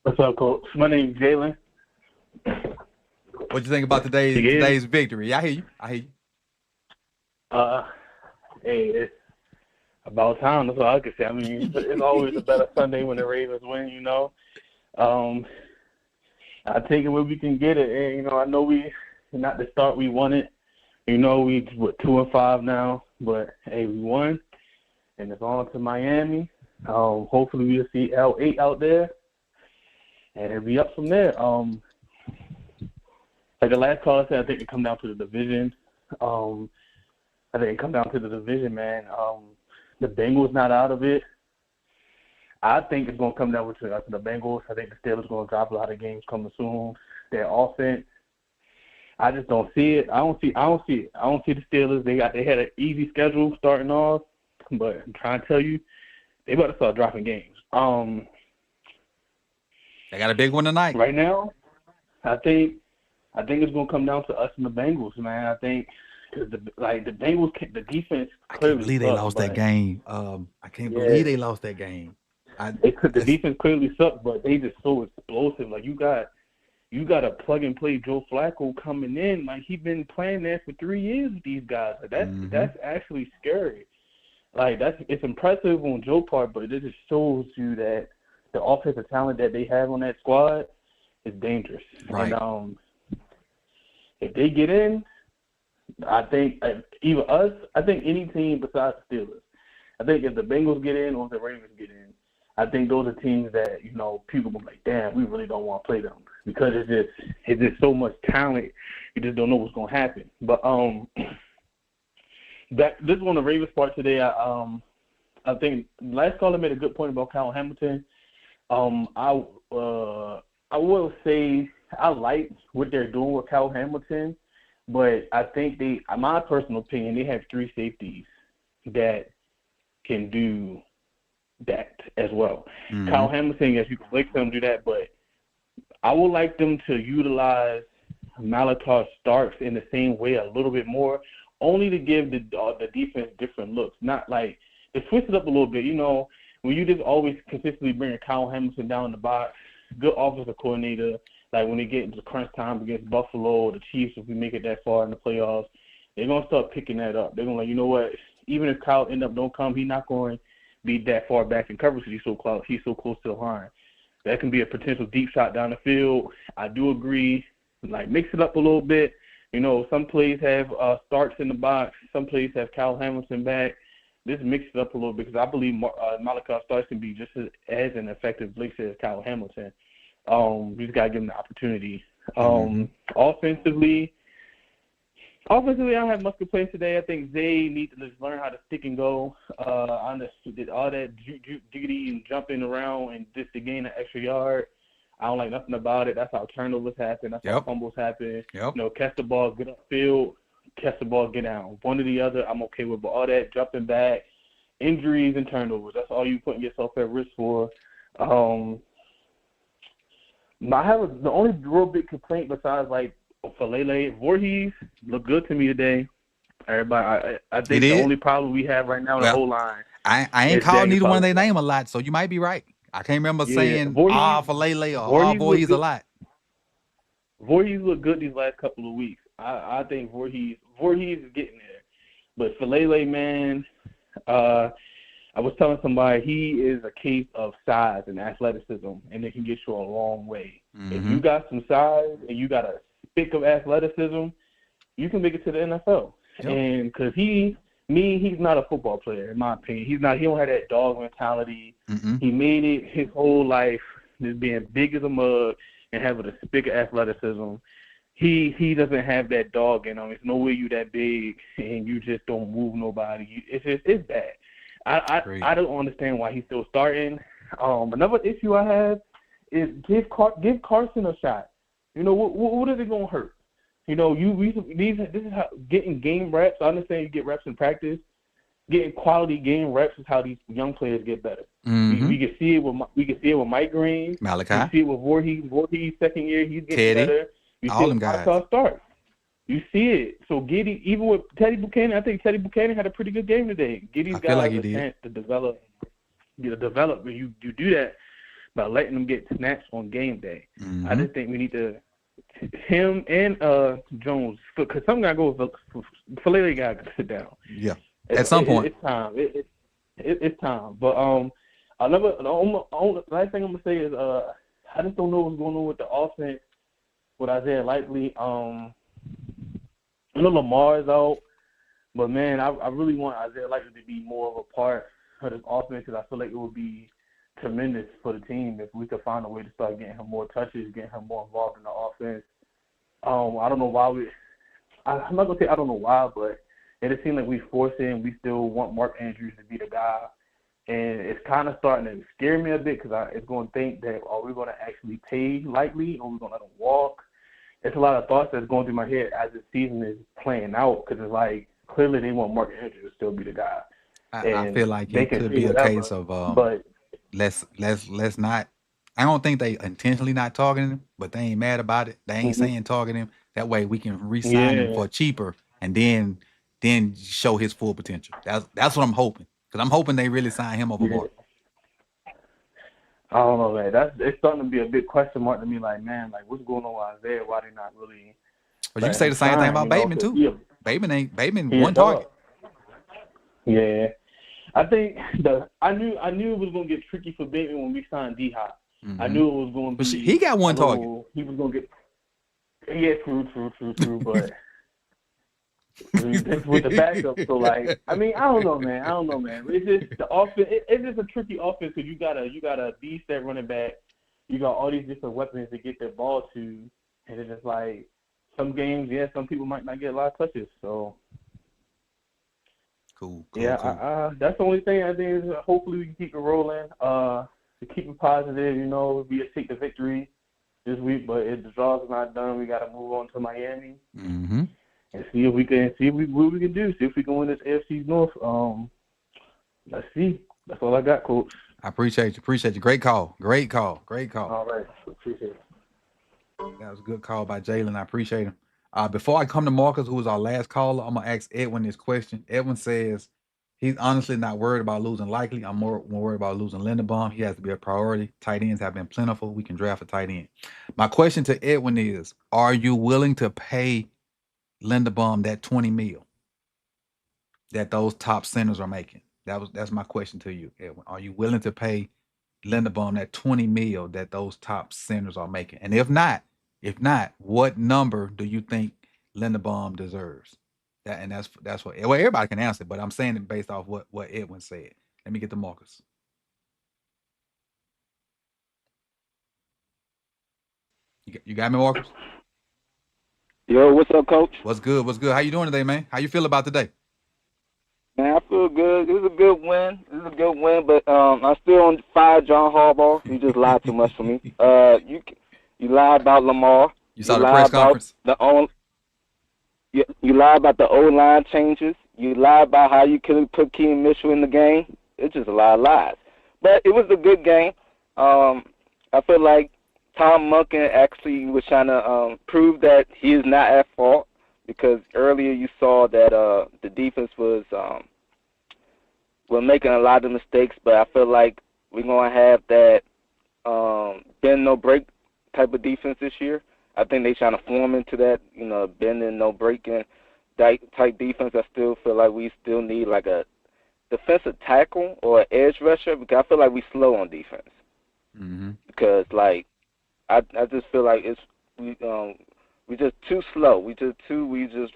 What's up, Coach? My name's Jalen. What you think about today's victory? I hear you. Hey, it's about time. That's all I can say. I mean, it's always a better Sunday when the Ravens win, you know. I take it where we can get it. And, you know, I know we not the start we wanted. You know, we're 2-5 now. But, hey, we won. And it's on to Miami. Hopefully we'll see L8 out there. And it'll be up from there. Like the last caller said, I think it come down to the division. Man. The Bengals not out of it. I think it's going to come down to the Bengals. I think the Steelers going to drop a lot of games coming soon. Their offense, I just don't see it. I don't see it. I don't see the Steelers. They had an easy schedule starting off, but I'm trying to tell you, they about to start dropping games. They got a big one tonight. Right now, I think it's going to come down to us and the Bengals, man. I think because the Bengals, the defense. I can't believe they lost that game. I can't believe they lost that game. The defense clearly sucked, but they just so explosive. Like you got a plug and play Joe Flacco coming in. Like he's been playing there for 3 years with these guys. Like that's actually scary. Like it's impressive on Joe's part, but it just shows you that the offensive talent that they have on that squad is dangerous. Right. And if they get in, I think either us, I think any team besides the Steelers. I think if the Bengals get in or if the Ravens get in, I think those are teams that, you know, people will be like, damn, we really don't want to play them because it's just so much talent. You just don't know what's going to happen. But this is on the Ravens part today. I think last caller made a good point about Kyle Hamilton. I will say I like what they're doing with Kyle Hamilton, but I think my personal opinion, they have 3 safeties that can do that as well. Mm-hmm. Kyle Hamilton, yes, you can flex them do that, but I would like them to utilize Malachi Starks in the same way a little bit more, only to give the defense different looks, not like to switch it up a little bit. You know, when you just always consistently bring Kyle Hamilton down in the box, good offensive coordinator, like when they get into crunch time against Buffalo or the Chiefs, if we make it that far in the playoffs, they're going to start picking that up. They're going to like, you know what, even if Kyle don't come, he's not going to be that far back in coverage because he's so close to the line. That can be a potential deep shot down the field. I do agree. Like, mix it up a little bit. You know, some plays have Starks in the box. Some plays have Kyle Hamilton back. Just mix it up a little bit because I believe Malachi Starks can be just as an effective blitzer as Kyle Hamilton. We just got to give him the opportunity. Offensively, I don't have much complaints today. I think Zay needs to just learn how to stick and go. All that jiggity and jumping around and just to gain an extra yard. I don't like nothing about it. That's how turnovers happen. That's how fumbles happen. Yep. You know, catch the ball, get upfield, catch the ball, get down. One or the other, I'm okay with. But all that jumping back, injuries and turnovers, that's all you putting yourself at risk for. I have the only real big complaint besides, like, Falele, Voorhees looked good to me today. Everybody, I think the did? only problem we have right now in the Well, O-line I ain't is called Daniel neither one of their Falele. name a lot, so you might be right. I can't remember Yeah, saying Voorhees, for Lele or Voorhees looked Voorhees a good. lot. Voorhees looked good these last couple of weeks. I think Voorhees is getting there. But Falele, man, I was telling somebody he is a case of size and athleticism, and it can get you a long way. If you got some size and you got a spick of athleticism, you can make it to the NFL. Yep. And because he's not a football player, in my opinion. He don't have that dog mentality. He made it his whole life just being big as a mug and having a spick of athleticism. He doesn't have that dog in him. It's no way you that big and you just don't move nobody. It's bad. I don't understand why he's still starting. Another issue I have is give Carson a shot. You know, what is it gonna hurt? You know, this is how getting game reps. I understand you get reps in practice. Getting quality game reps is how these young players get better. We can see it with Mike Green. Malachi. We can see it with Voorhees. Voorhees second year, he's getting Teddy. better. You All see them it guys. start. You see it. So Giddy, even with Teddy Buchanan, I think Teddy Buchanan had a pretty good game today. Giddy's got like he a did. chance to develop. And you do that by letting them get snaps on game day. I just think we need to him and Jones, because some guy goes Falele got to sit down. Yeah, at some point it's time. It's time. But the last thing I'm gonna say is I just don't know what's going on with the offense with Isaiah Likely. I know Lamar is out, but man, I really want Isaiah Likely to be more of a part of this offense because I feel like it would be tremendous for the team if we could find a way to start getting him more touches, getting him more involved in the offense. I don't know why I'm not gonna say I don't know why, but it just seems like we force it and we still want Mark Andrews to be the guy, and it's kind of starting to scare me a bit because it's going to think that are we going to actually pay Likely or are we going to let him walk? It's a lot of thoughts that's going through my head as the season is playing out because it's like clearly they want Mark Andrews to still be the guy. I feel like it could be a case of but let's not. I don't think they intentionally not targeting him, but they ain't mad about it. They ain't saying target him. That way we can re-sign him for cheaper and then show his full potential. That's what I'm hoping because I'm hoping they really sign him over Mark. I don't know, man. It's starting to be a big question mark to me. Like, man, like what's going on with Isaiah? Why they not really? But you can say the same thing about Bateman too. Bateman one target. Yeah, I think I knew it was gonna get tricky for Bateman when we signed D-Hop. I knew it was going to be. He got one target. He was going to get. Yeah, true. But with the backup, so like, I mean, I don't know, man. It's just the offense. It's just a tricky offense because you got a beast at running back. You got all these different weapons to get their ball to, and it's just like some games. Yeah, some people might not get a lot of touches. So. Cool. That's the only thing I think is hopefully we can keep it rolling. To keep it positive, you know, we take the victory this week, but if the draw's not done, we got to move on to Miami and see if we can what we can do. See if we can win this AFC North. Let's see. That's all I got, Coach. I appreciate you. Great call. All right, appreciate it. That was a good call by Jalen. I appreciate him. Before I come to Marcus, who was our last caller, I'm gonna ask Edwin this question. Edwin says he's honestly not worried about losing Likely. I'm more worried about losing Linderbaum. He has to be a priority. Tight ends have been plentiful. We can draft a tight end. My question to Edwin is, are you willing to pay Linderbaum that $20 million that those top centers are making? That's my question to you, Edwin. Are you willing to pay Linderbaum that $20 million that those top centers are making? And if not, what number do you think Linderbaum deserves? That's what. Well, everybody can answer, but I'm saying it based off what Edwin said. Let me get to Marcus. You got me, Marcus? Yo, what's up, Coach? What's good? How you doing today, man? How you feel about today? Man, I feel good. It was a good win. But I still on fire John Harbaugh. You just lied too much for me. You lied about Lamar. You saw the press conference? You lied about the O-line changes. You lied about how you could put Keaton Mitchell in the game. It's just a lot of lies. But it was a good game. I feel like Tom Munkin actually was trying to prove that he is not at fault, because earlier you saw that the defense was making a lot of mistakes, but I feel like we're going to have that bend no break type of defense this year. I think they're trying to form into that, bend and no breaking type defense. I still feel like we still need like a defensive tackle or an edge rusher, because I feel like we slow on defense. Mm-hmm. Because like I just feel like we just too slow. We just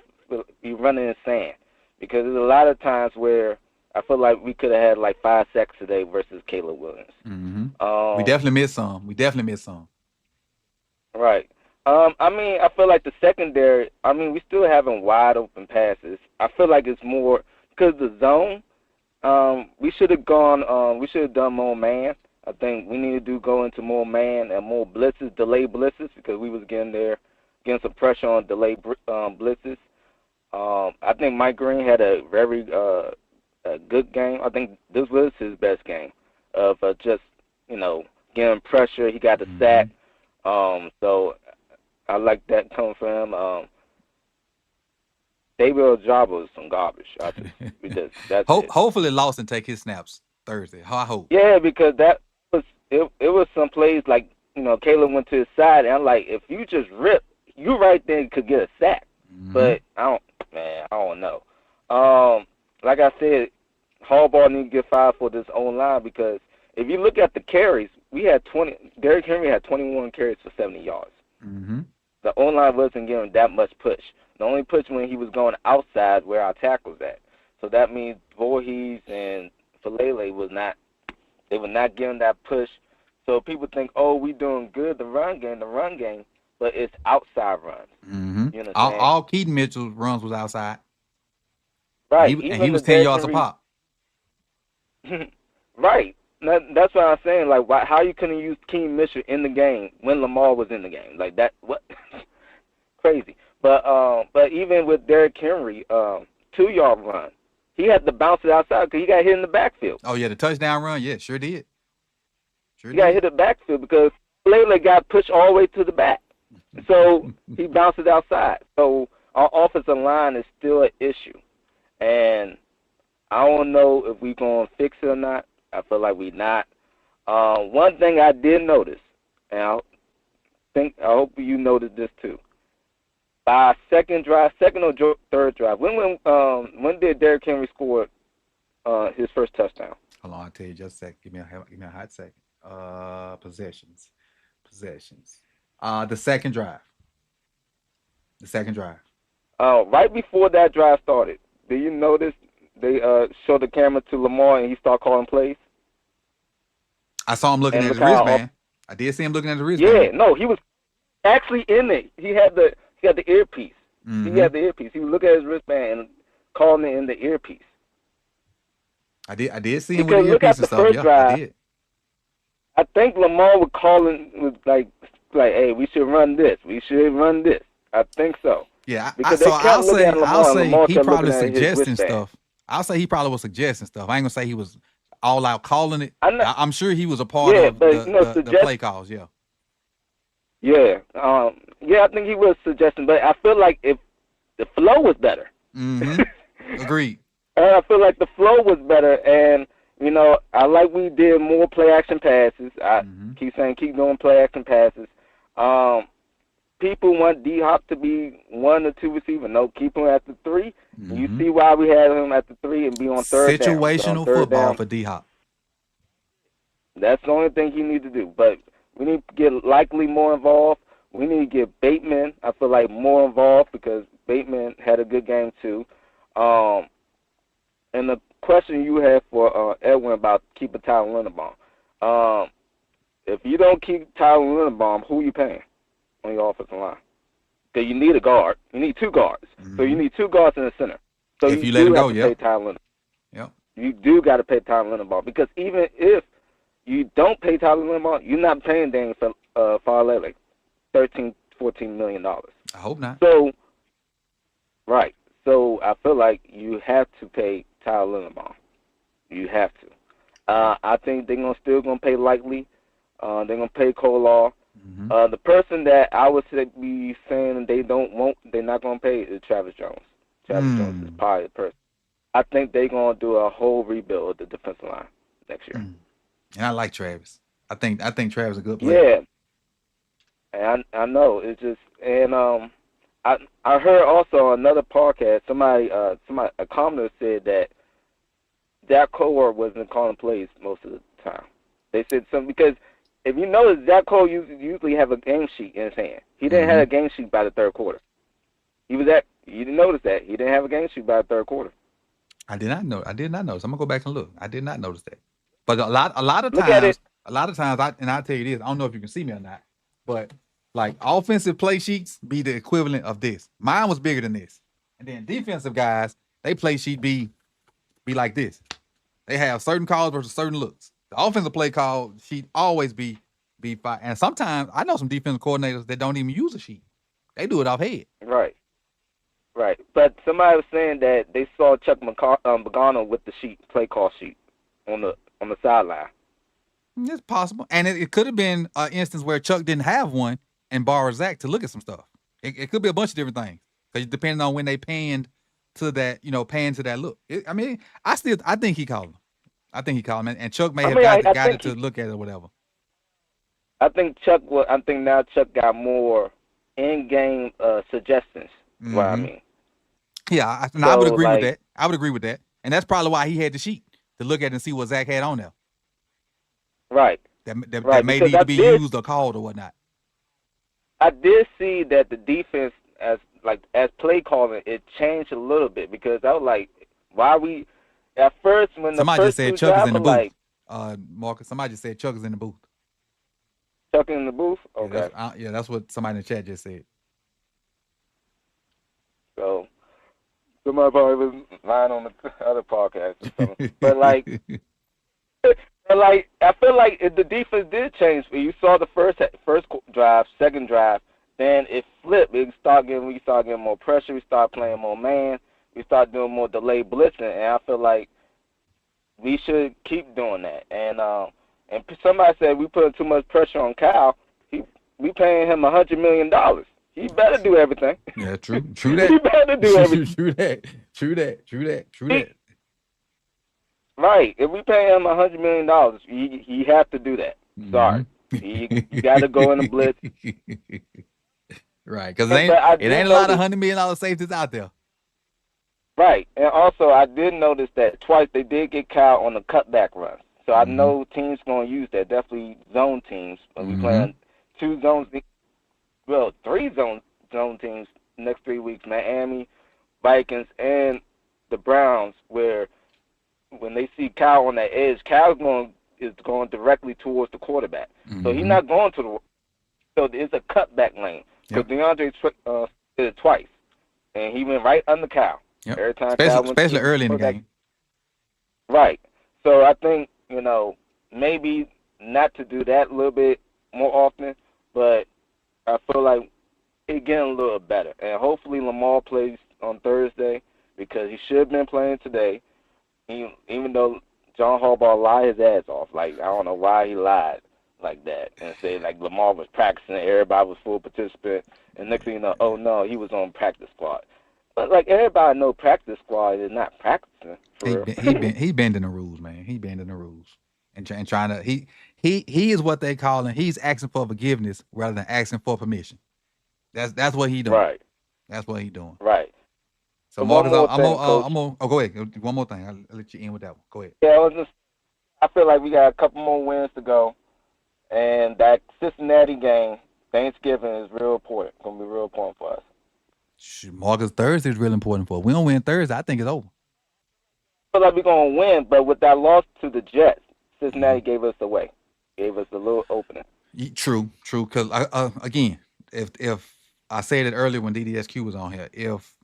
be running in sand, because there's a lot of times where I feel like we could have had like 5 sacks today versus Caleb Williams. Mm-hmm. We definitely missed some. Right. I mean, I feel like the secondary, we still having wide open passes. I feel like it's more because the zone. We should have done more man. I think we need to go into more man and more blitzes, delayed blitzes, because we was getting some pressure on delayed blitzes. I think Mike Green had a very a good game. I think this was his best game of just getting pressure. He got the sack. So I like that coming from him. David Ojabo is some garbage. That's Hopefully Lawson take his snaps Thursday. I hope. Yeah, because it was some plays like, Caleb went to his side, and I'm like, if you just rip, you right there could get a sack. Mm-hmm. But I don't know. Like I said, Harbaugh need to get fired for this O-line, because if you look at the carries, Derrick Henry had 21 carries for 70 yards. Mm-hmm. The O-line wasn't giving that much push. The only push when he was going outside where our tackles at. So that means Voorhees and Falele were not giving that push. So people think, we doing good, the run game, but it's outside runs. Mm-hmm. You know all Keaton Mitchell's runs was outside. Right. And he was 10 yards a pop. Right. That's what I'm saying. Like, how you couldn't use Keaton Mitchell in the game when Lamar was in the game? Like that, what? Crazy. But even with Derrick Henry, 2-yard run, he had to bounce it outside because he got hit in the backfield. Oh yeah, the touchdown run, yeah, sure did. He got hit in the backfield because Falele got pushed all the way to the back, so he bounced it outside. So our offensive line is still an issue, and I don't know if we're gonna fix it or not. I feel like we're not. One thing I did notice, and I hope you noticed this too. By second or third drive, when did Derrick Henry score his first touchdown? Hold on, I'll tell you just a sec. Give me a hot second. Possessions. The second drive. Right before that drive started, do you notice they showed the camera to Lamar and he started calling plays? I saw him looking at his wristband. I did see him looking at his wristband. Yeah, no, he was actually in it. He had the earpiece. Mm-hmm. He had the earpiece. He would look at his wristband and calling it in the earpiece. I did see him with the earpiece and stuff. Yeah, drive, I did. I think Lamar was like, hey, we should run this. I think so. Yeah, I'll say he probably suggesting stuff. I'll say he probably was suggesting stuff. I ain't gonna say he was all out calling it. I'm sure he was a part of the play calls. Yeah. Yeah. I think he was suggesting, but I feel like if the flow was better. Mm-hmm. Agreed. I feel like the flow was better, and I like we did more play action passes. I keep doing play action passes. People want D-Hop to be 1 or 2 receiver. No, keep him at the 3. Mm-hmm. You see why we had him at the 3 and be on third down. Situational football for D-Hop. That's the only thing he needs to do. But we need to get Likely more involved. We need to get Bateman, I feel like, more involved because Bateman had a good game too. And the question you had for Edwin about keeping Tyler Linderbaum. If you don't keep Tyler Linderbaum, who are you paying on your offensive line? Because you need a guard. You need 2 guards. Mm-hmm. So you need 2 guards in the center. So if you let him go, pay Tyler Linderbaum. Yep. You do got to pay Tyler Linderbaum because even if you don't pay Tyler Linderbaum, you're not paying Daniel Falele $13, $14 million. I hope not. So, right. So I feel like you have to pay Tyler Linderbaum. You have to. I think they're still gonna pay Likely. They're gonna pay Kolar. Mm-hmm. The person that I would be saying they're not going to pay is Travis Jones. Travis Jones is probably the person. I think they're going to do a whole rebuild of the defensive line next year. And I like Travis. I think Travis is a good player. Yeah, and I know it's just I heard also on another podcast a commenter said that Zach Cole wasn't calling plays most of the time. They said something because if you notice, Zach Cole usually have a game sheet in his hand. He didn't have a game sheet by the third quarter. You didn't notice that he didn't have a game sheet by the third quarter. I did not notice. I'm gonna go back and look. I did not notice that. But a lot of Look at it. times, I'll tell you this. I don't know if you can see me or not, but like offensive play sheets be the equivalent of this. Mine was bigger than this, and then defensive guys, they play sheet be like this. They have certain calls versus certain looks. The offensive play call sheet always be fine. And sometimes I know some defensive coordinators that don't even use a sheet. They do it off head. Right. But somebody was saying that they saw Chuck Pagano with the play call sheet on the sideline. It's possible, and it could have been an instance where Chuck didn't have one and borrowed Zach to look at some stuff. It could be a bunch of different things because depending on when they panned to that, to that look. I think he called him. I think he called him, and Chuck may have got it to look at it or whatever. I think now Chuck got more in-game suggestions. What I mean. Yeah, I would agree with that. I would agree with that, and that's probably why he had the sheet to look at and see what Zach had on there. Right. That may need to be used or called or whatnot. I did see that the defense as play calling it changed a little bit because I was like, why we at first when somebody the just said Chuck is in the booth. Marcus, somebody just said Chuck is in the booth. Chuck in the booth? Okay. That's what somebody in the chat just said. So somebody probably was lying on the other podcast or something. But I feel like the defense did change. You saw the first drive, second drive, then it flipped. We start getting more pressure. We start playing more man. We start doing more delayed blitzing, and I feel like we should keep doing that. And somebody said we putting too much pressure on Kyle. We paying him $100 million. He better do everything. Yeah, true that. He better do everything. True that. Right. If we pay him $100 million, he has to do that. Sorry. You got to go in the blitz. Right, because it ain't a lot of $100 million safeties out there. Right. And also, I did notice that twice they did get Kyle on the cutback run. So I know teams going to use that, definitely zone teams. But we playing three zone teams next 3 weeks, Miami, Vikings, and the Browns, where when they see Kyle on that edge, is going directly towards the quarterback. So he's not going to the – so it's a cutback lane. Because DeAndre did it twice, and he went right under Kyle. Yep. Every time especially early in the game. Right. So I think, maybe not to do that a little bit more often, but I feel like it's getting a little better. And hopefully Lamar plays on Thursday because he should have been playing today, even though John Harbaugh lied his ass off. I don't know why he lied like that and say Lamar was practicing, everybody was full participant, and next thing you know, oh no, he was on practice squad. But everybody know practice squad is not practicing. He bending the rules, man. He bending the rules and trying to he is what they call and he's asking for forgiveness rather than asking for permission. That's what he doing. Right. That's what he doing. Right. So Marcus, I'm gonna go ahead. One more thing. I'll let you in with that one. Go ahead. Yeah, I feel like we got a couple more wins to go. And that Cincinnati game, Thanksgiving, is real important. It's going to be real important for us. Marcus, Thursday is real important for us. We don't win Thursday, I think it's over. I feel like we're going to win, but with that loss to the Jets, Cincinnati gave us away. Gave us a little opening. True. Because, again, if I said it earlier when DDSQ was on here, if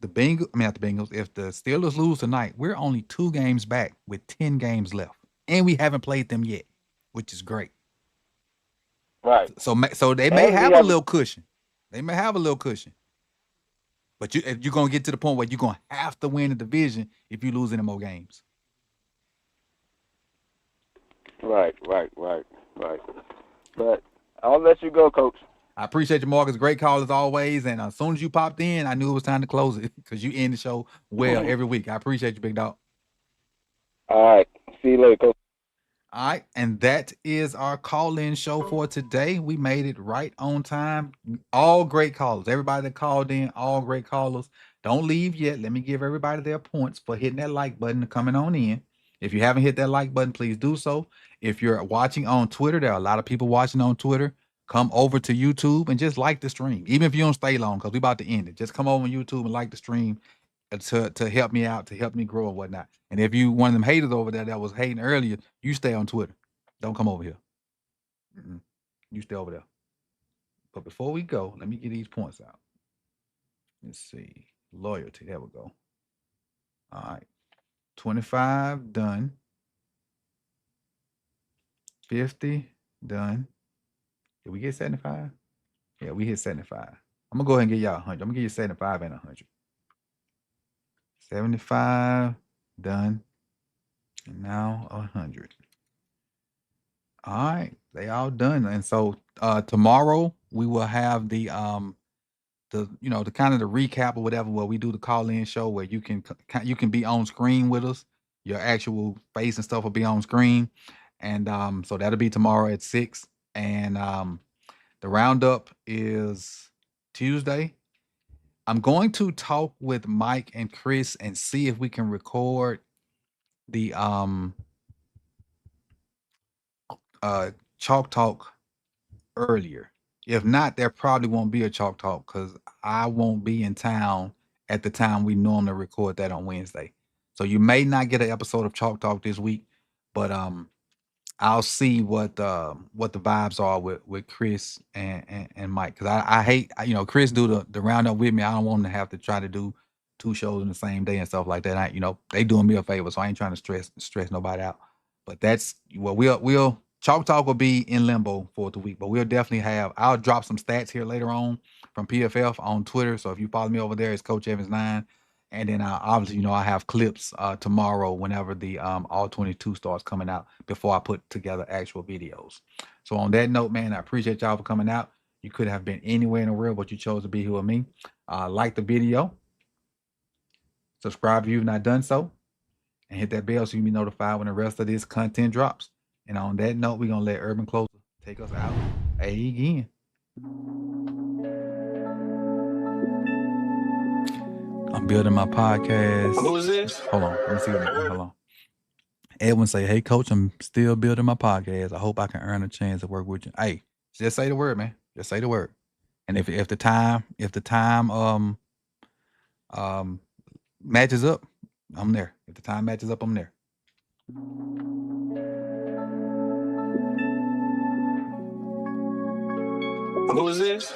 the Steelers lose tonight, we're only 2 games back with 10 games left. And we haven't played them yet, which is great. Right. So they may have a little cushion. They may have a little cushion. But you're going to get to the point where you're going to have to win the division if you lose any more games. Right. But I'll let you go, Coach. I appreciate you, Marcus. Great call as always. And as soon as you popped in, I knew it was time to close it because you end the show well every week. I appreciate you, big dog. All right. See you later, Coach. All right, and that is our call-in show for today. We made it right on time. All great callers. Everybody that called in, all great callers. Don't leave yet. Let me give everybody their points for hitting that like button and coming on in. If you haven't hit that like button, please do so. If you're watching on Twitter, there are a lot of people watching on Twitter. Come over to YouTube and just like the stream. Even if you don't stay long, because we're about to end it. Just come over on YouTube and like the stream to help me out, to help me grow and whatnot. And if you one of them haters over there that was hating earlier, you stay on Twitter. Don't come over here. You stay over there. But before we go, let me get these points out. Let's see. Loyalty. There we go. All right. 25 done. 50 done. Did we get 75? Yeah, we hit 75. I'm gonna go ahead and give y'all 100. I'm gonna give you 75 and 100. 75 done. And now 100. All right, they all done. And so tomorrow we will have the kind of the recap or whatever where we do the call-in show where you can be on screen with us. Your actual face and stuff will be on screen. And so that'll be tomorrow at 6. And the roundup is Tuesday. I'm going to talk with Mike and Chris and see if we can record the Chalk Talk earlier. If not, there probably won't be a Chalk Talk because I won't be in town at the time we normally record that on Wednesday. So you may not get an episode of Chalk Talk this week, but I'll see what the vibes are with Chris and Mike, because I hate, Chris do the roundup with me. I don't want him to have to try to do 2 shows in the same day and stuff like that. They doing me a favor, so I ain't trying to stress nobody out. But that's what we'll Chalk Talk will be in limbo for the week, but we'll definitely I'll drop some stats here later on from PFF on Twitter. So if you follow me over there, it's Coach Evans 9. And then obviously, I have clips tomorrow whenever the All 22 starts coming out before I put together actual videos. So on that note, man, I appreciate y'all for coming out. You could have been anywhere in the world, but you chose to be here with me. Like the video. Subscribe if you've not done so. And hit that bell so you can be notified when the rest of this content drops. And on that note, we're going to let Urban Closer take us out again. I'm building my podcast. Who's this? Hold on. Let me see. Hold on. Edwin say, "Hey, Coach, I'm still building my podcast. I hope I can earn a chance to work with you." Hey, just say the word, man. Just say the word. And if the time matches up, I'm there. If the time matches up, I'm there. Who's this?